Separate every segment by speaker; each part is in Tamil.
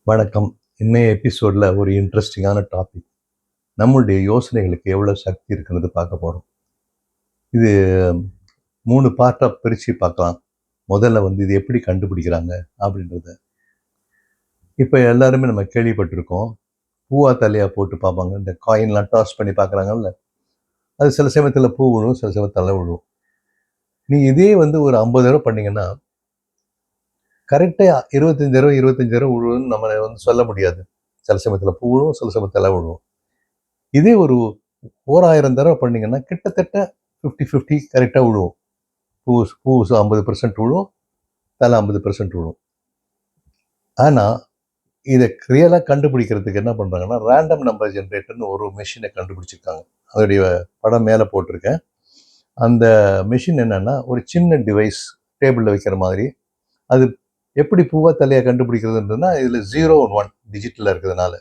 Speaker 1: வணக்கம். இன்றைய எபிசோடில் ஒரு இன்ட்ரெஸ்டிங்கான டாபிக். நம்மளுடைய யோசனைகளுக்கு எவ்வளோ சக்தி இருக்குன்னு பார்க்க போகிறோம். இது 3 பார்ட்டாக பிரித்து பார்க்கலாம். முதல்ல இது எப்படி கண்டுபிடிக்கிறாங்க அப்படின்றத. இப்போ எல்லாருமே நம்ம கேள்விப்பட்டிருக்கோம். பூவா தலையா போட்டு பார்ப்பாங்க. இந்த காயின்லாம் டாஸ் பண்ணி பார்க்குறாங்கல்ல. அது சில சமயத்தில் பூ விழும், சில சமயத்தில் தலை விழும். நீங்கள் இதே ஒரு 50 தடவை பண்ணிங்கன்னா கரெக்டாக 25 தடவை 25 தடவை விழுவுன்னு நம்ம சொல்ல முடியாது. சில சமயத்தில் பூ விழுவும், சில சமயத்தில் தலை விழுவும். இதே ஒரு 1000 தடவை பண்ணிங்கன்னா கிட்டத்தட்ட 50-50 கரெக்டாக விழுவும். பூ பூ 50% விழுவும், தலை 50% விழுவும். ஆனால் இதை ரியலாக கண்டுபிடிக்கிறதுக்கு என்ன பண்ணுறாங்கன்னா, ரேண்டம் நம்பர் ஜென்ரேட்டர்னு ஒரு மெஷினை கண்டுபிடிச்சிருக்காங்க. அதோடைய படம் மேலே போட்டிருக்கேன். அந்த மெஷின் என்னென்னா, ஒரு சின்ன டிவைஸ் டேபிளில் வைக்கிற மாதிரி. அது எப்படி பூவா தலையை கண்டுபிடிக்கிறதுன்றதுனா, இதில் 0 and 1 டிஜிட்டலில் இருக்கிறதுனால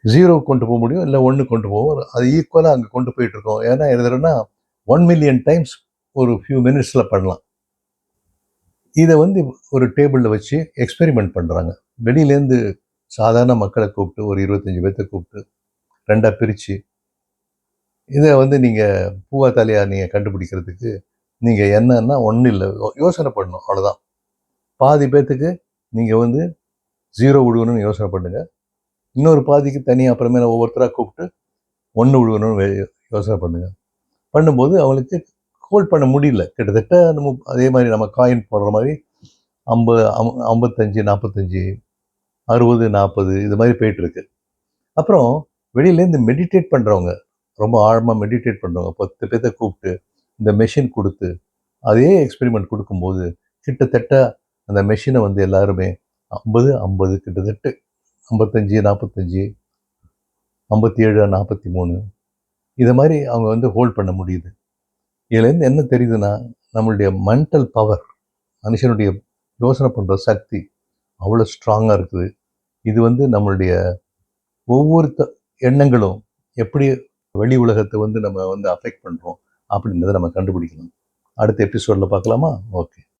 Speaker 1: 0 கொண்டு போக முடியும், இல்லை 1 கொண்டு போவோம். அது ஈக்குவலாக அங்கே கொண்டு போயிட்டுருக்கோம். ஏன்னா எழுதுறோன்னா 1 மில்லியன் டைம்ஸ் ஒரு ஃபியூ மினிட்ஸில் பண்ணலாம். இதை ஒரு டேபிளில் வச்சு எக்ஸ்பெரிமெண்ட் பண்ணுறாங்க. வெளியிலேருந்து சாதாரண மக்களை கூப்பிட்டு ஒரு 25 பேர்த்தை கூப்பிட்டு 2ஆக பிரித்து இதை நீங்கள் பூவா தலையா நீங்கள் கண்டுபிடிக்கிறதுக்கு நீங்கள் என்னன்னா ஒன்றும் இல்லை, யோசனை பண்ணணும், அவ்வளோதான். பாதி பேர்த்துக்கு நீங்கள் 0 விடுவணும்னு யோசனை பண்ணுங்கள். இன்னொரு பாதிக்கு தனியாக அப்புறமேல ஒவ்வொருத்தராக கூப்பிட்டு 1 விடுவணும்னு யோசனை பண்ணுங்கள். பண்ணும்போது அவங்களுக்கு ஹோல்ட் பண்ண முடியல. கிட்டத்தட்ட நம்ம அதே மாதிரி நம்ம காயின் போடுற மாதிரி 55 45 60 40 இது மாதிரி போயிட்டுருக்கு. அப்புறம் வெளியிலேருந்து மெடிடேட் பண்ணுறவங்க, ரொம்ப ஆழமாக மெடிடேட் பண்ணுறவங்க 10 பேர்த்தை கூப்பிட்டு இந்த மெஷின் கொடுத்து அதே எக்ஸ்பெரிமெண்ட் கொடுக்கும்போது கிட்டத்தட்ட அந்த மெஷினை எல்லாருமே 50 50 கிட்டத்தட்ட 55 45 57 43 இதை மாதிரி அவங்க ஹோல்ட் பண்ண முடியுது. இதுலேருந்து என்ன தெரியுதுன்னா, நம்மளுடைய மென்டல் பவர், மனுஷனுடைய யோசனை பண்ணுற சக்தி அவ்வளோ ஸ்ட்ராங்காக இருக்குது. இது நம்மளுடைய ஒவ்வொரு எண்ணங்களும் எப்படி வெளி உலகத்தை நம்ம அஃபெக்ட் பண்ணுறோம் அப்படின்றத நம்ம கண்டுபிடிக்கணும். அடுத்த எபிசோடில் பார்க்கலாமா? ஓகே.